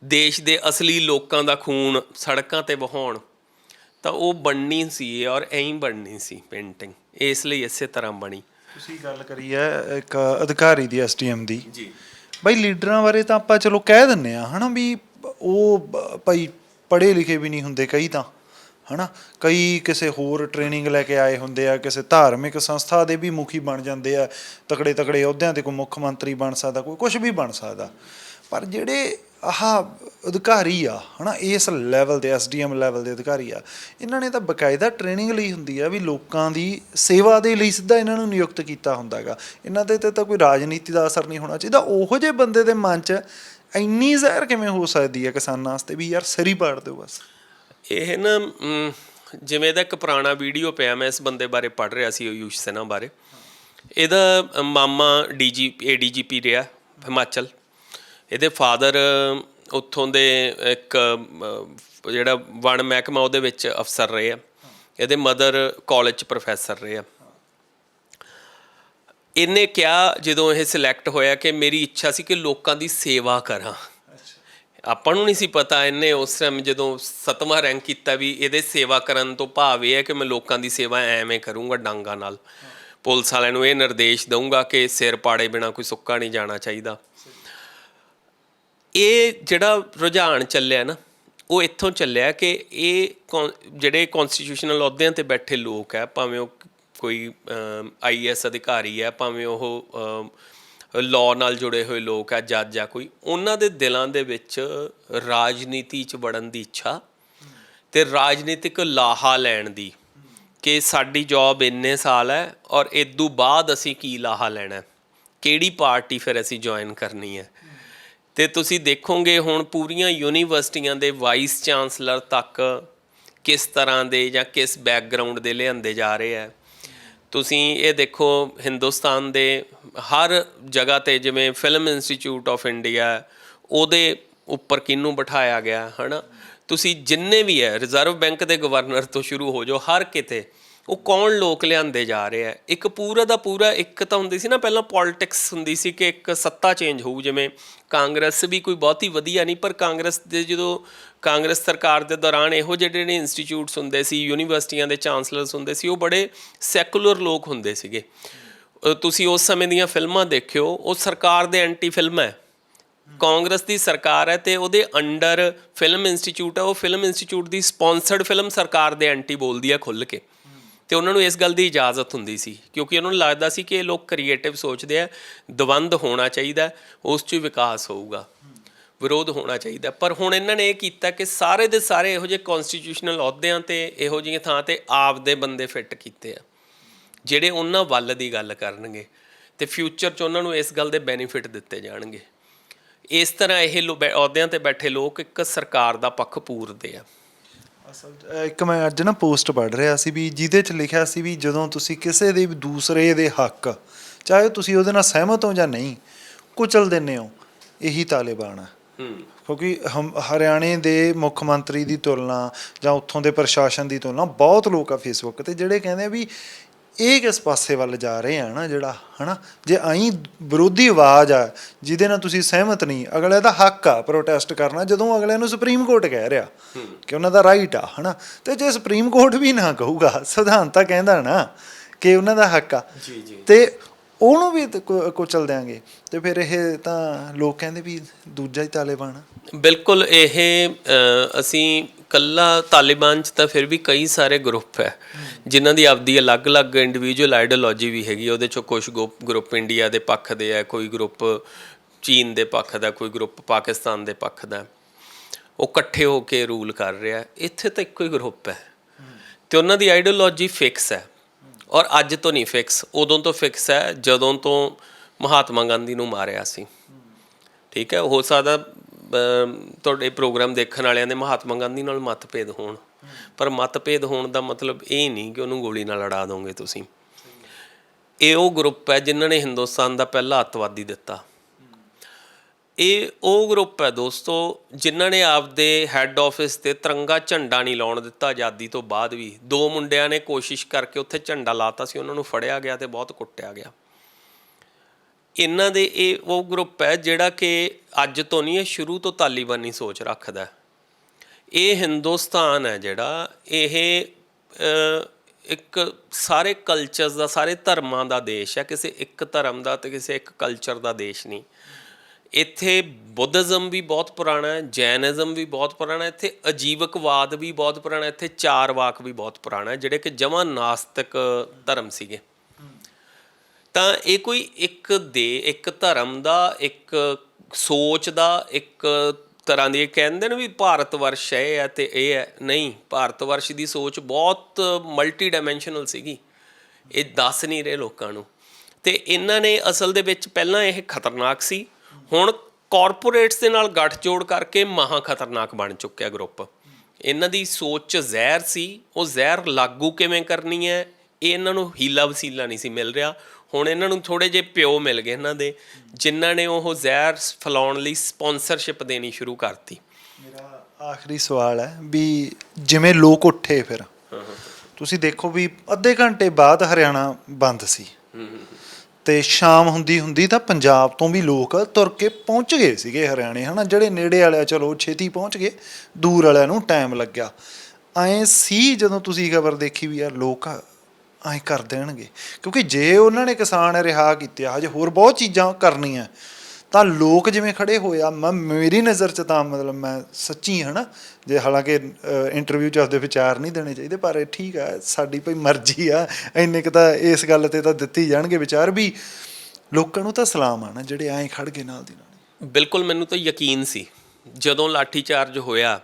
ਦੇਸ਼ ਦੇ ਅਸਲੀ ਲੋਕਾਂ ਦਾ ਖੂਨ ਸੜਕਾਂ 'ਤੇ ਵਹਾਉਣ। ਤਾਂ ਉਹ ਬਣਨੀ ਸੀ ਔਰ ਐਂ ਬਣਨੀ ਸੀ ਪੇਂਟਿੰਗ, ਇਸ ਲਈ ਇਸੇ ਤਰ੍ਹਾਂ ਬਣੀ। ਤੁਸੀਂ ਗੱਲ ਕਰੀ ਹੈ ਇੱਕ ਅਧਿਕਾਰੀ ਦੀ, ਐਸਡੀਐਮ ਦੀ। ਜੀ ਬਾਈ ਲੀਡਰਾਂ ਬਾਰੇ ਤਾਂ ਆਪਾਂ ਚਲੋ ਕਹਿ ਦਿੰਦੇ ਆ ਹੈ ਨਾ ਵੀ ਉਹ ਭਾਈ ਪੜ੍ਹੇ ਲਿਖੇ ਵੀ ਨਹੀਂ ਹੁੰਦੇ ਕਈ ਤਾਂ, ਹੈ ਨਾ, ਕਈ ਕਿਸੇ ਹੋਰ ਟ੍ਰੇਨਿੰਗ ਲੈ ਕੇ ਆਏ ਹੁੰਦੇ ਆ, ਕਿਸੇ ਧਾਰਮਿਕ ਸੰਸਥਾ ਦੇ ਵੀ ਮੁਖੀ ਬਣ ਜਾਂਦੇ ਆ, ਤਕੜੇ ਤਕੜੇ ਅਹੁਦਿਆਂ 'ਤੇ ਕੋਈ ਮੁੱਖ ਮੰਤਰੀ ਬਣ ਸਕਦਾ, ਕੋਈ ਕੁਛ ਵੀ ਬਣ ਸਕਦਾ। ਪਰ ਜਿਹੜੇ ਆਹ ਅਧਿਕਾਰੀ ਆ ਹੈ ਨਾ, ਇਸ ਲੈਵਲ ਦੇ ਐਸਡੀਐਮ ਲੈਵਲ ਦੇ ਅਧਿਕਾਰੀ ਆ, ਇਹਨਾਂ ਨੇ ਤਾਂ ਬਕਾਇਦਾ ਟ੍ਰੇਨਿੰਗ ਲਈ ਹੁੰਦੀ ਆ ਵੀ ਲੋਕਾਂ ਦੀ ਸੇਵਾ ਦੇ ਲਈ ਸਿੱਧਾ ਇਹਨਾਂ ਨੂੰ ਨਿਯੁਕਤ ਕੀਤਾ ਹੁੰਦਾ ਗਾ। ਇਹਨਾਂ ਦੇ ਤਾਂ ਕੋਈ ਰਾਜਨੀਤੀ ਦਾ ਅਸਰ ਨਹੀਂ ਹੋਣਾ ਚਾਹੀਦਾ। ਉਹੋ ਜਿਹੇ ਬੰਦੇ ਦੇ ਮਨ 'ਚ ਇੰਨੀ ਜ਼ਹਿਰ ਕਿਵੇਂ ਹੋ ਸਕਦੀ ਹੈ ਕਿਸਾਨਾਂ ਵਾਸਤੇ ਵੀ ਯਾਰ ਸਿਰ ਹੀ ਪਾੜ ਦਿਓ ਬਸ। ਇਹ ਨਾ ਜਿਵੇਂ ਦਾ ਇੱਕ ਪੁਰਾਣਾ ਵੀਡੀਓ ਪਿਆ, ਮੈਂ ਇਸ ਬੰਦੇ ਬਾਰੇ ਪੜ੍ਹ ਰਿਹਾ ਸੀ, ਆਯੂਸ਼ ਸਿਨਹਾ ਬਾਰੇ। ਇਹਦਾ ਮਾਮਾ ADGP ਰਿਹਾ ਹਿਮਾਚਲ, ਇਹਦੇ ਫਾਦਰ ਉੱਥੋਂ ਦੇ ਇੱਕ ਜਿਹੜਾ ਵਣ ਮਹਿਕਮਾ ਉਹਦੇ ਵਿੱਚ ਅਫਸਰ ਰਹੇ ਆ, ਇਹਦੇ ਮਦਰ ਕਾਲਜ 'ਚ ਪ੍ਰੋਫੈਸਰ ਰਹੇ ਆ। ਇਹਨੇ ਕਿਹਾ ਜਦੋਂ ਇਹ ਸਿਲੈਕਟ ਹੋਇਆ ਕਿ ਮੇਰੀ ਇੱਛਾ ਸੀ ਕਿ ਲੋਕਾਂ ਦੀ ਸੇਵਾ ਕਰਾਂ। ਆਪਾਂ ਨੂੰ ਨਹੀਂ ਸੀ ਪਤਾ, ਇਹਨੇ ਉਸ ਟਾਈਮ ਜਦੋਂ 7ਵਾਂ ਰੈਂਕ ਕੀਤਾ ਵੀ ਇਹਦੇ ਸੇਵਾ ਕਰਨ ਤੋਂ ਭਾਵ ਇਹ ਹੈ ਕਿ ਮੈਂ ਲੋਕਾਂ ਦੀ ਸੇਵਾ ਐਵੇਂ ਕਰੂੰਗਾ ਡਾਂਗਾ ਨਾਲ, ਪੁਲਿਸ ਵਾਲਿਆਂ ਨੂੰ ਇਹ ਨਿਰਦੇਸ਼ ਦਊਂਗਾ ਕਿ ਸਿਰ ਪਾੜੇ ਬਿਨਾਂ ਕੋਈ ਸੁੱਕਾ ਨਹੀਂ ਜਾਣਾ ਚਾਹੀਦਾ। ਇਹ ਜਿਹੜਾ ਰੁਝਾਨ ਚੱਲਿਆ ਨਾ, ਉਹ ਇੱਥੋਂ ਚੱਲਿਆ ਕਿ ਇਹ ਜਿਹੜੇ ਕੌਨਸਟੀਟਿਊਸ਼ਨਲ ਅਹੁਦਿਆਂ 'ਤੇ ਬੈਠੇ ਲੋਕ ਹੈ, ਭਾਵੇਂ ਉਹ ਕੋਈ IAS ਅਧਿਕਾਰੀ ਹੈ, ਭਾਵੇਂ ਉਹ ਲਾਅ ਨਾਲ ਜੁੜੇ ਹੋਏ ਲੋਕ ਆ, ਜੱਜ ਆ ਕੋਈ, ਉਹਨਾਂ ਦੇ ਦਿਲਾਂ ਦੇ ਵਿੱਚ ਰਾਜਨੀਤੀ 'ਚ ਵੜਨ ਦੀ ਇੱਛਾ ਅਤੇ ਰਾਜਨੀਤਿਕ ਲਾਹਾ ਲੈਣ ਦੀ ਕਿ ਸਾਡੀ ਜੋਬ ਇੰਨੇ ਸਾਲ ਹੈ ਔਰ ਇਦੋਂ ਬਾਅਦ ਅਸੀਂ ਕੀ ਲਾਹਾ ਲੈਣਾ, ਕਿਹੜੀ ਪਾਰਟੀ ਫਿਰ ਅਸੀਂ ਜੁਆਇਨ ਕਰਨੀ ਹੈ। ਅਤੇ ਤੁਸੀਂ ਦੇਖੋਗੇ ਹੁਣ ਪੂਰੀਆਂ ਯੂਨੀਵਰਸਿਟੀਆਂ ਦੇ ਵਾਈਸ ਚਾਂਸਲਰ ਤੱਕ ਕਿਸ ਤਰ੍ਹਾਂ ਦੇ ਜਾਂ ਕਿਸ ਬੈਕਗਰਾਊਂਡ ਦੇ ਲਿਆਂਦੇ ਜਾ ਰਹੇ ਹੈ। ਤੁਸੀਂ ਇਹ ਦੇਖੋ ਹਿੰਦੁਸਤਾਨ ਦੇ ਹਰ ਜਗ੍ਹਾ 'ਤੇ, ਜਿਵੇਂ ਫਿਲਮ ਇੰਸਟੀਚਿਊਟ ਆਫ ਇੰਡੀਆ, ਉਹਦੇ ਉੱਪਰ ਕਿਹਨੂੰ ਬਿਠਾਇਆ ਗਿਆ ਹੈ ਨਾ। ਤੁਸੀਂ ਜਿੰਨੇ ਵੀ ਹੈ, ਰਿਜ਼ਰਵ ਬੈਂਕ ਦੇ ਗਵਰਨਰ ਤੋਂ ਸ਼ੁਰੂ ਹੋ ਜਾਓ, ਹਰ ਕਿਤੇ ਉਹ ਕੌਣ ਲੋਕ ਲਿਆਂਦੇ ਜਾ ਰਹੇ ਆ। ਇੱਕ ਪੂਰਾ ਦਾ ਪੂਰਾ, ਇੱਕ ਤਾਂ ਹੁੰਦੀ ਸੀ ਨਾ ਪਹਿਲਾਂ ਪੋਲਿਟਿਕਸ ਹੁੰਦੀ ਸੀ ਕਿ ਇੱਕ ਸੱਤਾ ਚੇਂਜ ਹੋਊ, ਜਿਵੇਂ ਕਾਂਗਰਸ ਵੀ ਕੋਈ ਬਹੁਤੀ ਵਧੀਆ ਨਹੀਂ, ਪਰ ਕਾਂਗਰਸ ਦੇ ਜਦੋਂ ਕਾਂਗਰਸ ਸਰਕਾਰ ਦੇ ਦੌਰਾਨ ਇਹੋ ਜਿਹੇ ਜਿਹੜੇ ਇੰਸਟੀਚਿਊਟਸ ਹੁੰਦੇ ਸੀ, ਯੂਨੀਵਰਸਿਟੀਆਂ ਦੇ ਚਾਂਸਲਰਸ ਹੁੰਦੇ ਸੀ, ਉਹ ਬੜੇ ਸੈਕੂਲਰ ਲੋਕ ਹੁੰਦੇ ਸੀਗੇ। ਤੁਸੀਂ ਉਸ ਸਮੇਂ ਦੀਆਂ ਫਿਲਮਾਂ ਦੇਖਿਓ, ਉਹ ਸਰਕਾਰ ਦੇ ਐਂਟੀ ਫਿਲਮ ਹੈ। ਕਾਂਗਰਸ ਦੀ ਸਰਕਾਰ ਹੈ ਅਤੇ ਉਹਦੇ ਅੰਡਰ ਫਿਲਮ ਇੰਸਟੀਚਿਊਟ ਹੈ, ਉਹ ਫਿਲਮ ਇੰਸਟੀਚਿਊਟ ਦੀ ਸਪੋਂਸਰਡ ਫਿਲਮ ਸਰਕਾਰ ਦੇ ਐਂਟੀ ਬੋਲਦੀ ਹੈ ਖੁੱਲ੍ਹ ਕੇ। ਅਤੇ ਉਹਨਾਂ ਨੂੰ ਇਸ ਗੱਲ ਦੀ ਇਜਾਜ਼ਤ ਹੁੰਦੀ ਸੀ ਕਿਉਂਕਿ ਉਹਨਾਂ ਨੂੰ ਲੱਗਦਾ ਸੀ ਕਿ ਇਹ ਲੋਕ ਕ੍ਰੀਏਟਿਵ ਸੋਚਦੇ ਆ, ਦਵੰਦ ਹੋਣਾ ਚਾਹੀਦਾ, ਉਸ 'ਚ ਵਿਕਾਸ ਹੋਊਗਾ, ਵਿਰੋਧ ਹੋਣਾ ਚਾਹੀਦਾ। ਪਰ ਹੁਣ ਇਹਨਾਂ ਨੇ ਇਹ ਕੀਤਾ ਕਿ ਸਾਰੇ ਦੇ ਸਾਰੇ ਇਹੋ ਜਿਹੇ ਕੌਨਸਟੀਟਿਊਸ਼ਨਲ ਅਹੁਦਿਆਂ 'ਤੇ, ਇਹੋ ਜਿਹੀਆਂ ਥਾਂ 'ਤੇ ਆਪਦੇ ਬੰਦੇ ਫਿੱਟ ਕੀਤੇ ਆ ਜਿਹੜੇ ਉਹਨਾਂ ਵੱਲ ਦੀ ਗੱਲ ਕਰਨਗੇ ਅਤੇ ਫਿਊਚਰ 'ਚ ਉਹਨਾਂ ਨੂੰ ਇਸ ਗੱਲ ਦੇ ਬੈਨੀਫਿਟ ਦਿੱਤੇ ਜਾਣਗੇ। ਇਸ ਤਰ੍ਹਾਂ ਇਹ ਅਹੁਦਿਆਂ 'ਤੇ ਬੈਠੇ ਲੋਕ ਇੱਕ ਸਰਕਾਰ ਦਾ ਪੱਖ ਪੂਰਦੇ ਆ। ਇੱਕ ਮੈਂ ਅੱਜ ਨਾ ਪੋਸਟ ਪੜ੍ਹ ਰਿਹਾ ਸੀ ਵੀ ਜਿਹਦੇ 'ਚ ਲਿਖਿਆ ਸੀ ਵੀ ਜਦੋਂ ਤੁਸੀਂ ਕਿਸੇ ਦੇ ਵੀ ਦੂਸਰੇ ਦੇ ਹੱਕ, ਚਾਹੇ ਤੁਸੀਂ ਉਹਦੇ ਨਾਲ ਸਹਿਮਤ ਹੋ ਜਾਂ ਨਹੀਂ, ਕੁਚਲ ਦਿੰਦੇ ਹੋ, ਇਹੀ ਤਾਲਿਬਾਨ ਆ। ਕਿਉਂਕਿ ਹਰਿਆਣੇ ਦੇ ਮੁੱਖ ਮੰਤਰੀ ਦੀ ਤੁਲਨਾ ਜਾਂ ਉੱਥੋਂ ਦੇ ਪ੍ਰਸ਼ਾਸਨ ਦੀ ਤੁਲਨਾ ਬਹੁਤ ਲੋਕ ਆ ਫੇਸਬੁੱਕ 'ਤੇ ਜਿਹੜੇ ਕਹਿੰਦੇ ਆ ਵੀ ਇਹ ਕਿਸ ਪਾਸੇ ਵੱਲ ਜਾ ਰਹੇ ਆ ਨਾ, ਜਿਹੜਾ ਹੈ ਨਾ, ਜੇ ਆਈ ਵਿਰੋਧੀ ਆਵਾਜ਼ ਆ ਜਿਹਦੇ ਨਾਲ ਤੁਸੀਂ ਸਹਿਮਤ ਨਹੀਂ, ਅਗਲੇ ਦਾ ਹੱਕ ਆ ਪ੍ਰੋਟੈਸਟ ਕਰਨਾ, ਜਦੋਂ ਅਗਲੇ ਨੂੰ ਸੁਪਰੀਮ ਕੋਰਟ ਕਹਿ ਰਿਹਾ ਕਿ ਉਹਨਾਂ ਦਾ ਰਾਈਟ ਆ, ਹੈ ਨਾ। ਅਤੇ ਜੇ ਸੁਪਰੀਮ ਕੋਰਟ ਵੀ ਨਾ ਕਹੂਗਾ, ਸੰਵਿਧਾਨ ਤਾਂ ਕਹਿੰਦਾ ਨਾ ਕਿ ਉਹਨਾਂ ਦਾ ਹੱਕ ਆ, ਅਤੇ ਉਹਨੂੰ ਵੀ ਕੁਚਲ ਦਿਆਂਗੇ, ਅਤੇ ਫਿਰ ਇਹ ਤਾਂ ਲੋਕ ਕਹਿੰਦੇ ਵੀ ਦੂਜਾ ਹੀ ਤਾਲਿਬਾਨ ਆ। ਬਿਲਕੁਲ, ਇਹ ਅਸੀਂ ਇਕੱਲਾ ਤਾਲਿਬਾਨ 'ਚ ਤਾਂ ਫਿਰ ਵੀ ਕਈ ਸਾਰੇ ਗਰੁੱਪ ਹੈ ਜਿਨ੍ਹਾਂ ਦੀ ਆਪਦੀ ਅਲੱਗ-ਅਲੱਗ ਇੰਡੀਵਿਜੂਅਲ ਆਈਡੀਓਲੋਜੀ ਵੀ ਹੈਗੀ। ਉਹਦੇ 'ਚੋਂ ਕੁਛ ਗਰੁੱਪ ਇੰਡੀਆ ਦੇ ਪੱਖ ਦੇ ਹੈ, ਕੋਈ ਗਰੁੱਪ ਚੀਨ ਦੇ ਪੱਖ ਦਾ, ਕੋਈ ਗਰੁੱਪ ਪਾਕਿਸਤਾਨ ਦੇ ਪੱਖ ਦਾ, ਉਹ ਇਕੱਠੇ ਹੋ ਕੇ ਰੂਲ ਕਰ ਰਿਹਾ। ਇੱਥੇ ਤਾਂ ਇੱਕੋ ਹੀ ਗਰੁੱਪ ਹੈ ਅਤੇ ਉਹਨਾਂ ਦੀ ਆਈਡੀਓਲੋਜੀ ਫਿਕਸ ਹੈ, ਔਰ ਅੱਜ ਤੋਂ ਨਹੀਂ ਫਿਕਸ, ਉਦੋਂ ਤੋਂ ਫਿਕਸ ਹੈ ਜਦੋਂ ਤੋਂ ਮਹਾਤਮਾ ਗਾਂਧੀ ਨੂੰ ਮਾਰਿਆ ਸੀ। ਠੀਕ ਹੈ, ਹੋ ਸਕਦਾ ਤੁਹਾਡੇ ਪ੍ਰੋਗਰਾਮ ਦੇਖਣ ਵਾਲਿਆਂ ਦੇ ਮਹਾਤਮਾ ਗਾਂਧੀ ਨਾਲ ਮਤਭੇਦ ਹੋਣ, ਪਰ ਮਤਭੇਦ ਹੋਣ ਦਾ ਮਤਲਬ ਇਹ ਨਹੀਂ ਕਿ ਉਹਨੂੰ ਗੋਲੀ ਨਾਲ ਅੜਾ ਦੋਗੇ ਤੁਸੀਂ। ਇਹ ਉਹ ਗਰੁੱਪ ਹੈ ਜਿਨ੍ਹਾਂ ਨੇ ਹਿੰਦੁਸਤਾਨ ਦਾ ਪਹਿਲਾ ਅੱਤਵਾਦੀ ਦਿੱਤਾ। ਇਹ ਉਹ ਗਰੁੱਪ ਹੈ ਦੋਸਤੋ ਜਿਨ੍ਹਾਂ ਨੇ ਆਪਦੇ ਹੈੱਡ ਆਫਿਸ 'ਤੇ ਤਿਰੰਗਾ ਝੰਡਾ ਨਹੀਂ ਲਾਉਣ ਦਿੱਤਾ ਆਜ਼ਾਦੀ ਤੋਂ ਬਾਅਦ ਵੀ। 2 ਮੁੰਡਿਆਂ ਨੇ ਕੋਸ਼ਿਸ਼ ਕਰਕੇ ਉੱਥੇ ਝੰਡਾ ਲਾਤਾ ਸੀ, ਉਹਨਾਂ ਨੂੰ ਫੜਿਆ ਗਿਆ ਅਤੇ ਬਹੁਤ ਕੁੱਟਿਆ ਗਿਆ। ਇਹਨਾਂ ਦੇ ਇਹ ਉਹ ਗਰੁੱਪ ਹੈ ਜਿਹੜਾ ਕਿ ਅੱਜ ਤੋਂ ਨਹੀਂ, ਇਹ ਸ਼ੁਰੂ ਤੋਂ ਤਾਲੀਬਾਨੀ ਸੋਚ ਰੱਖਦਾ। ਇਹ ਹਿੰਦੁਸਤਾਨ ਹੈ ਜਿਹੜਾ ਇਹ ਇੱਕ ਸਾਰੇ ਕਲਚਰਸ ਦਾ, ਸਾਰੇ ਧਰਮਾਂ ਦਾ ਦੇਸ਼ ਹੈ, ਕਿਸੇ ਇੱਕ ਧਰਮ ਦਾ ਅਤੇ ਕਿਸੇ ਇੱਕ ਕਲਚਰ ਦਾ ਦੇਸ਼ ਨਹੀਂ। ਇੱਥੇ ਬੁੱਧਿਜ਼ਮ ਵੀ ਬਹੁਤ ਪੁਰਾਣਾ ਹੈ, ਜੈਨਿਜ਼ਮ ਵੀ ਬਹੁਤ ਪੁਰਾਣਾ, ਇੱਥੇ ਅਜੀਵਕਵਾਦ ਵੀ ਬਹੁਤ ਪੁਰਾਣਾ, ਇੱਥੇ ਚਾਰਵਾਕ ਵੀ ਬਹੁਤ ਪੁਰਾਣਾ, ਜਿਹੜੇ ਕਿ ਜਮਾਂ ਨਾਸਤਿਕ ਧਰਮ ਸੀਗੇ। ਤਾਂ ਇਹ ਕੋਈ ਇੱਕ ਧਰਮ ਦਾ, ਇੱਕ ਸੋਚ ਦਾ, ਇੱਕ ਤਰ੍ਹਾਂ ਦੀ ਕਹਿੰਦੇ ਨੇ ਵੀ ਭਾਰਤ ਵਰਸ਼ ਹੈ ਇਹ ਹੈ ਅਤੇ ਇਹ ਹੈ, ਨਹੀਂ, ਭਾਰਤ ਵਰਸ਼ ਦੀ ਸੋਚ ਬਹੁਤ ਮਲਟੀ ਡਾਇਮੈਂਸ਼ਨਲ ਸੀਗੀ। ਇਹ ਦੱਸ ਨਹੀਂ ਰਹੇ ਲੋਕਾਂ ਨੂੰ। ਅਤੇ ਇਹਨਾਂ ਨੇ ਅਸਲ ਦੇ ਵਿੱਚ ਪਹਿਲਾਂ ਇਹ ਖਤਰਨਾਕ ਸੀ, ਹੁਣ ਕਾਰਪੋਰੇਟਸ ਦੇ ਨਾਲ ਗੱਠਜੋੜ ਕਰਕੇ ਮਹਾ ਖਤਰਨਾਕ ਬਣ ਚੁੱਕਿਆ ਗਰੁੱਪ। ਇਹਨਾਂ ਦੀ ਸੋਚ 'ਚ ਜ਼ਹਿਰ ਸੀ, ਉਹ ਜ਼ਹਿਰ ਲਾਗੂ ਕਿਵੇਂ ਕਰਨੀ ਹੈ ਇਹ ਇਹਨਾਂ ਨੂੰ ਹੀਲਾ ਵਸੀਲਾ ਨਹੀਂ ਸੀ ਮਿਲ ਰਿਹਾ। ਹੁਣ ਇਹਨਾਂ ਨੂੰ ਥੋੜ੍ਹੇ ਜਿਹੇ ਪਿਓ ਮਿਲ ਗਏ ਇਹਨਾਂ ਦੇ, ਜਿਨ੍ਹਾਂ ਨੇ ਉਹ ਜ਼ਹਿਰ ਫੈਲਾਉਣ ਲਈ ਸਪੋਂਸਰਸ਼ਿਪ ਦੇਣੀ ਸ਼ੁਰੂ ਕਰਤੀ। ਮੇਰਾ ਆਖਰੀ ਸਵਾਲ ਹੈ ਵੀ ਜਿਵੇਂ ਲੋਕ ਉੱਠੇ ਫਿਰ ਤੁਸੀਂ ਦੇਖੋ ਵੀ ਅੱਧੇ ਘੰਟੇ ਬਾਅਦ ਹਰਿਆਣਾ ਬੰਦ ਸੀ ਤੇ ਸ਼ਾਮ ਹੁੰਦੀ ਹੁੰਦੀ ਤਾਂ ਪੰਜਾਬ ਤੋਂ ਵੀ ਲੋਕ ਤੁਰ ਕੇ ਪਹੁੰਚ ਗਏ ਸੀਗੇ ਹਰਿਆਣੇ, ਹੈ ਨਾ। ਜਿਹੜੇ ਨੇੜੇ ਵਾਲੇ ਚਲੋ ਛੇਤੀ ਪਹੁੰਚ ਗਏ, ਦੂਰ ਵਾਲਿਆਂ ਨੂੰ ਟਾਈਮ ਲੱਗਿਆ। ਐਂ ਸੀ ਜਦੋਂ ਤੁਸੀਂ ਖਬਰ ਦੇਖੀ ਵੀ ਯਾਰ ਲੋਕ ਐਂ ਕਰ ਦੇਣਗੇ, ਕਿਉਂਕਿ ਜੇ ਉਹਨਾਂ ਨੇ ਕਿਸਾਨ ਰਿਹਾ ਕੀਤੇ, ਹਜੇ ਹੋਰ ਬਹੁਤ ਚੀਜ਼ਾਂ ਕਰਨੀਆਂ, ਤਾਂ ਲੋਕ ਜਿਵੇਂ ਖੜੇ ਹੋਏ ਆ, ਮੇਰੀ ਨਜ਼ਰ 'ਚ ਤਾਂ ਮਤਲਬ ਮੈਂ ਸੱਚੀ ਹੈ ਨਾ, ਜੇ ਹਾਲਾਂਕਿ ਇੰਟਰਵਿਊ 'ਚ ਆਪਦੇ ਵਿਚਾਰ ਨਹੀਂ ਦੇਣੇ ਚਾਹੀਦੇ, ਪਰ ਠੀਕ ਆ, ਸਾਡੀ ਭਾਈ ਮਰਜ਼ੀ ਆ, ਇੰਨੇ ਕੁ ਤਾਂ ਇਸ ਗੱਲ 'ਤੇ ਤਾਂ ਦਿੱਤੀ ਜਾਣਗੇ ਵਿਚਾਰ ਵੀ। ਲੋਕਾਂ ਨੂੰ ਤਾਂ ਸਲਾਮ ਆ ਨਾ ਜਿਹੜੇ ਐਂ ਖੜ ਗਏ ਨਾਲ ਦੀ ਨਾਲ। ਬਿਲਕੁਲ, ਮੈਨੂੰ ਤਾਂ ਯਕੀਨ ਸੀ ਜਦੋਂ ਲਾਠੀ ਚਾਰਜ ਹੋਇਆ,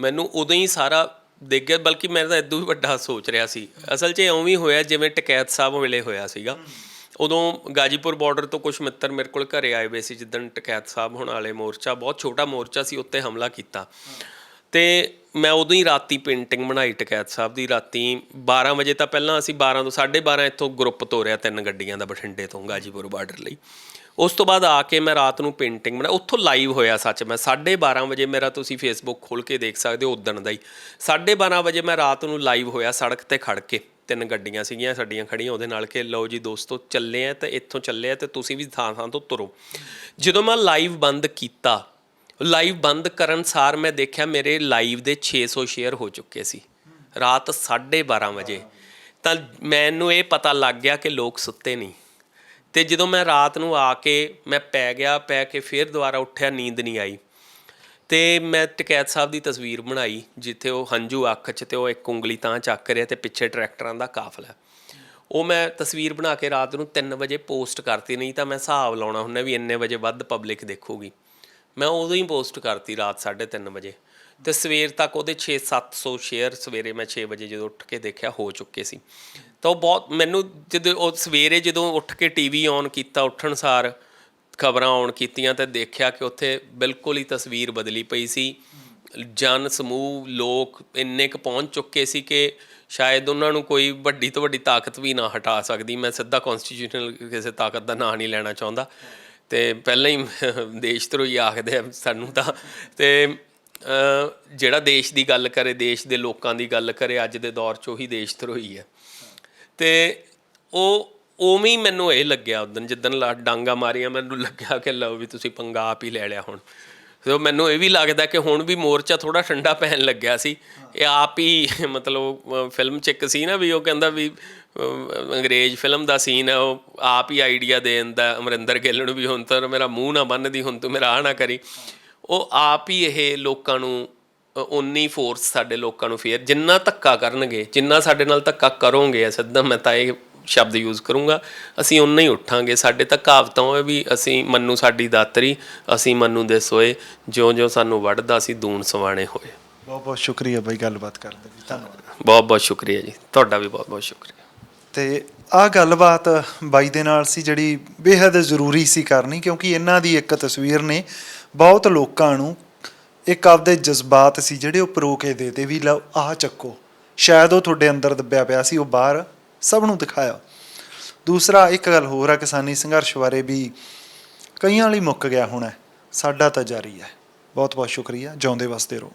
ਮੈਨੂੰ ਉਦੋਂ ਹੀ ਸਾਰਾ ਦੇਖ ਗਿਆ, ਬਲਕਿ ਮੈਂ ਤਾਂ ਇਦੋਂ ਵੀ ਵੱਡਾ ਸੋਚ ਰਿਹਾ ਸੀ। ਅਸਲ 'ਚ ਇਉਂ ਵੀ ਹੋਇਆ ਜਿਵੇਂ ਟਕੈਤ ਸਾਹਿਬ ਵੇਲੇ ਹੋਇਆ ਸੀਗਾ। ਉਦੋਂ ਗਾਜੀਪੁਰ ਬਾਰਡਰ ਤੋਂ ਕੁਛ ਮਿੱਤਰ ਮੇਰੇ ਕੋਲ ਘਰੇ ਆਏ ਹੋਏ ਸੀ, ਜਿੱਦਣ ਟਕੈਤ ਸਾਹਿਬ ਹੋਣ ਵਾਲੇ ਮੋਰਚਾ, ਬਹੁਤ ਛੋਟਾ ਮੋਰਚਾ ਸੀ, ਉੱਤੇ ਹਮਲਾ ਕੀਤਾ। ਅਤੇ ਮੈਂ ਉਦੋਂ ਹੀ ਰਾਤੀ ਪੇਂਟਿੰਗ ਬਣਾਈ ਟਕੈਤ ਸਾਹਿਬ ਦੀ। ਰਾਤੀ 12 ਵਜੇ ਤਾਂ ਪਹਿਲਾਂ ਅਸੀਂ 12 ਤੋਂ 12:30 ਇੱਥੋਂ ਗਰੁੱਪ ਤੋਰਿਆ 3 ਗੱਡੀਆਂ ਦਾ ਬਠਿੰਡੇ ਤੋਂ ਗਾਜੀਪੁਰ ਬਾਰਡਰ ਲਈ। ਉਸ ਤੋਂ ਬਾਅਦ ਆ ਕੇ ਮੈਂ ਰਾਤ ਨੂੰ ਪੇਂਟਿੰਗ ਬਣਾਈ, ਉੱਥੋਂ ਲਾਈਵ ਹੋਇਆ ਸੱਚ। ਮੈਂ 12:30 ਵਜੇ, ਮੇਰਾ ਤੁਸੀਂ ਫੇਸਬੁੱਕ ਖੋਲ੍ਹ ਕੇ ਦੇਖ ਸਕਦੇ ਹੋ ਉੱਦਣ ਦਾ ਹੀ, 12:30 ਵਜੇ ਮੈਂ ਰਾਤ ਨੂੰ ਲਾਈਵ ਹੋਇਆ ਸੜਕ 'ਤੇ ਖੜ੍ਹ ਕੇ। 3 ਗੱਡੀਆਂ ਸੀਗੀਆਂ ਸਾਡੀਆਂ ਖੜ੍ਹੀਆਂ ਉਹਦੇ ਨਾਲ, ਕਿ ਲਓ ਜੀ ਦੋਸਤੋ ਚੱਲੇ ਆ ਅਤੇ ਇੱਥੋਂ ਚੱਲੇ ਆ ਅਤੇ ਤੁਸੀਂ ਵੀ ਥਾਂ ਥਾਂ ਤੋਂ ਤੁਰੋ। ਜਦੋਂ ਮੈਂ ਲਾਈਵ ਬੰਦ ਕੀਤਾ, ਲਾਈਵ ਬੰਦ ਕਰਨ ਸਾਰ ਮੈਂ ਦੇਖਿਆ ਮੇਰੇ ਲਾਈਵ ਦੇ 600 ਸ਼ੇਅਰ ਹੋ ਚੁੱਕੇ ਸੀ ਰਾਤ 12:30 ਵਜੇ। ਤਾਂ ਮੈਨੂੰ ਇਹ ਪਤਾ ਲੱਗ ਗਿਆ ਕਿ ਲੋਕ ਸੁੱਤੇ ਨਹੀਂ। ਅਤੇ ਜਦੋਂ ਮੈਂ ਰਾਤ ਨੂੰ ਆ ਕੇ ਮੈਂ ਪੈ ਗਿਆ, ਪੈ ਕੇ ਫਿਰ ਦੁਬਾਰਾ ਉੱਠਿਆ, ਨੀਂਦ ਨਹੀਂ ਆਈ, ਅਤੇ ਮੈਂ ਟਕੈਤ ਸਾਹਿਬ ਦੀ ਤਸਵੀਰ ਬਣਾਈ ਜਿੱਥੇ ਉਹ ਹੰਝੂ ਅੱਖ 'ਚ ਅਤੇ ਉਹ ਇੱਕ ਉਂਗਲੀ ਤਾਂ ਚੱਕ ਰਿਹਾ ਅਤੇ ਪਿੱਛੇ ਟਰੈਕਟਰਾਂ ਦਾ ਕਾਫਲਾ। ਉਹ ਮੈਂ ਤਸਵੀਰ ਬਣਾ ਕੇ ਰਾਤ ਨੂੰ 3 ਵਜੇ ਪੋਸਟ ਕਰਤੀ, ਨਹੀਂ ਤਾਂ ਮੈਂ ਹਿਸਾਬ ਲਾਉਣਾ ਹੁੰਦਾ ਵੀ ਇੰਨੇ ਵਜੇ ਵੱਧ ਪਬਲਿਕ ਦੇਖੂਗੀ। ਮੈਂ ਉਦੋਂ ਹੀ ਪੋਸਟ ਕਰਤੀ ਰਾਤ 3:30 ਵਜੇ, ਅਤੇ ਸਵੇਰ ਤੱਕ ਉਹਦੇ 600-700 ਸ਼ੇਅਰ ਸਵੇਰੇ ਮੈਂ 6 ਵਜੇ ਜਦੋਂ ਉੱਠ ਕੇ ਦੇਖਿਆ ਹੋ ਚੁੱਕੇ ਸੀ। ਤਾਂ ਉਹ ਬਹੁਤ ਮੈਨੂੰ ਜਦੋਂ ਉਹ ਸਵੇਰੇ ਜਦੋਂ ਉੱਠ ਕੇ TV ਔਨ ਕੀਤਾ, ਉੱਠਣ ਸਾਰ ਖਬਰਾਂ ਔਨ ਕੀਤੀਆਂ ਅਤੇ ਦੇਖਿਆ ਕਿ ਉੱਥੇ ਬਿਲਕੁਲ ਹੀ ਤਸਵੀਰ ਬਦਲੀ ਪਈ ਸੀ। ਜਨ ਸਮੂਹ ਲੋਕ ਇੰਨੇ ਕੁ ਪਹੁੰਚ ਚੁੱਕੇ ਸੀ ਕਿ ਸ਼ਾਇਦ ਉਹਨਾਂ ਨੂੰ ਕੋਈ ਵੱਡੀ ਤੋਂ ਵੱਡੀ ਤਾਕਤ ਵੀ ਨਾ ਹਟਾ ਸਕਦੀ। ਮੈਂ ਸਿੱਧਾ ਕੌਂਸਟੀਟਿਊਸ਼ਨਲ ਕਿਸੇ ਤਾਕਤ ਦਾ ਨਾਂ ਨਹੀਂ ਲੈਣਾ ਚਾਹੁੰਦਾ, ਅਤੇ ਪਹਿਲਾਂ ਹੀ ਦੇਸ਼ ਧਰੋਹੀ ਆਖਦੇ ਆ ਸਾਨੂੰ ਤਾਂ। ਅਤੇ ਜਿਹੜਾ ਦੇਸ਼ ਦੀ ਗੱਲ ਕਰੇ, ਦੇਸ਼ ਦੇ ਲੋਕਾਂ ਦੀ ਗੱਲ ਕਰੇ, ਅੱਜ ਦੇ ਦੌਰ 'ਚ ਉਹੀ ਦੇਸ਼ ਧਰੋਹੀ ਹੈ। ਅਤੇ ਉਹ ਉਵੇਂ ਹੀ ਮੈਨੂੰ ਇਹ ਲੱਗਿਆ ਉਦਣ ਜਿੱਦਣ ਡਾਂਗਾ ਮਾਰੀਆਂ, ਮੈਨੂੰ ਲੱਗਿਆ ਕਿ ਲਓ ਵੀ ਤੁਸੀਂ ਪੰਗਾ ਆਪ ਹੀ ਲੈ ਲਿਆ ਹੁਣ। ਅਤੇ ਮੈਨੂੰ ਇਹ ਵੀ ਲੱਗਦਾ ਕਿ ਹੁਣ ਵੀ ਮੋਰਚਾ ਥੋੜ੍ਹਾ ਠੰਡਾ ਪੈਣ ਲੱਗਿਆ ਸੀ। ਇਹ ਆਪ ਹੀ ਮਤਲਬ ਫਿਲਮ 'ਚ ਇੱਕ ਸੀ ਨਾ ਵੀ ਉਹ ਕਹਿੰਦਾ ਵੀ ਅੰਗਰੇਜ਼ ਫਿਲਮ ਦਾ ਸੀਨ ਹੈ, ਉਹ ਆਪ ਹੀ ਆਈਡੀਆ ਦੇ ਦਿੰਦਾ ਅਮਰਿੰਦਰ ਗਿੱਲ ਨੂੰ ਵੀ ਹੁਣ ਤਾਂ ਮੇਰਾ ਮੂੰਹ ਨਾ ਬੰਨ੍ਹਦੀ, ਹੁਣ ਤੂੰ ਮੇਰਾ ਆਹ ਨਾ ਕਰੀ। ਉਹ ਆਪ ਹੀ ਇਹ ਲੋਕਾਂ ਨੂੰ ਉਨੀ ਫੋਰਸ ਸਾਡੇ ਲੋਕਾਂ ਨੂੰ ਫੇਰ ਜਿੰਨਾ ਧੱਕਾ ਕਰਨਗੇ, ਜਿੰਨਾ ਸਾਡੇ ਨਾਲ ਧੱਕਾ ਕਰੋਗੇ, ਸਿੱਧਾ ਮੈਂ ਤਾਂ ਇਹ ਸ਼ਬਦ ਯੂਜ਼ ਕਰੂੰਗਾ, ਅਸੀਂ ਓਨਾ ਹੀ ਉੱਠਾਂਗੇ। ਸਾਡੇ ਤਾਂ ਕਹਾਵਤਾਂ ਹੋਏ ਵੀ ਅਸੀਂ ਮੰਨੂ ਸਾਡੀ ਦਾਤਰੀ, ਅਸੀਂ ਮੰਨੂ ਦੇ ਸੋਏ, ਜਿਉਂ ਜਿਉਂ ਸਾਨੂੰ ਵੱਢਦਾ ਅਸੀਂ ਦੂਣ ਸਵਾਣੇ ਹੋਏ। ਬਹੁਤ ਬਹੁਤ ਸ਼ੁਕਰੀਆ ਬਾਈ ਗੱਲਬਾਤ ਕਰਨ ਦੇ ਲਈ, ਧੰਨਵਾਦ। ਬਹੁਤ ਬਹੁਤ ਸ਼ੁਕਰੀਆ ਜੀ, ਤੁਹਾਡਾ ਵੀ ਬਹੁਤ ਬਹੁਤ ਸ਼ੁਕਰੀਆ। ਅਤੇ ਆਹ ਗੱਲਬਾਤ ਬਾਈ ਦੇ ਨਾਲ ਸੀ ਜਿਹੜੀ ਬੇਹੱਦ ਜ਼ਰੂਰੀ ਸੀ ਕਰਨੀ, ਕਿਉਂਕਿ ਇਹਨਾਂ ਦੀ ਇੱਕ ਤਸਵੀਰ ਨੇ ਬਹੁਤ ਲੋਕਾਂ ਨੂੰ ਇੱਕ ਆਪਦੇ ਜਜ਼ਬਾਤ ਸੀ ਜਿਹੜੇ ਉਹ ਪਰੋ ਕੇ ਦੇ ਤੇ ਵੀ ਲਓ ਆਹ ਚੱਕੋ। ਸ਼ਾਇਦ ਉਹ ਤੁਹਾਡੇ ਅੰਦਰ ਦੱਬਿਆ ਪਿਆ ਸੀ, ਉਹ ਬਾਹਰ ਸਭ ਨੂੰ ਦਿਖਾਇਆ। ਦੂਸਰਾ ਇੱਕ ਗੱਲ ਹੋਰ ਆ, ਕਿਸਾਨੀ ਸੰਘਰਸ਼ ਬਾਰੇ ਵੀ ਕਈਆਂ ਲਈ ਮੁੱਕ ਗਿਆ ਹੋਣਾ, ਸਾਡਾ ਤਾਂ ਜਾਰੀ ਹੈ। ਬਹੁਤ ਬਹੁਤ ਸ਼ੁਕਰੀਆ, ਜਿਉਂਦੇ ਵਸਦੇ ਰਹੋ।